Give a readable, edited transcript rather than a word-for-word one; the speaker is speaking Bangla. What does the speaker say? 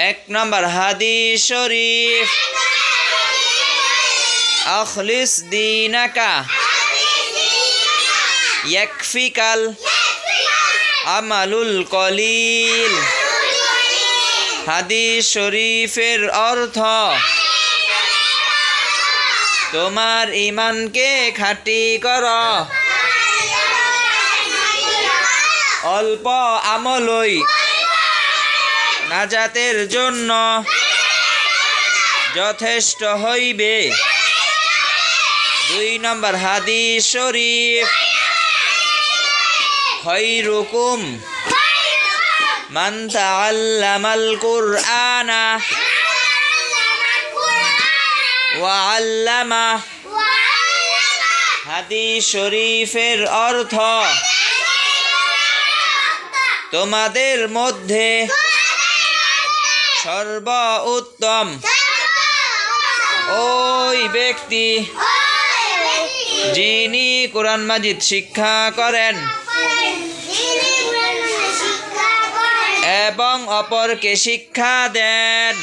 এক নম্বর হাদিস শরীফ, আখলিস দীনাকা ইয়াকফিকাল আমালুল কলিল। হাদিস শরীফের অর্থ, তোমার ঈমানকে খাঁটি করো, অল্প আমলই নাজাতের জন্য যথেষ্ট হইবে। 2 নম্বর হাদিস শরীফ, খায়রুকুম মান তাআল্লামাল কুরআনা ওয়া আল্লামা। হাদিস শরীফের অর্থ, তোমাদের মধ্যে সর্বোত্তম ওই ব্যক্তি যিনি কোরআন মাজিদ শিক্ষা করেন এবং অপরকে শিক্ষা দেন।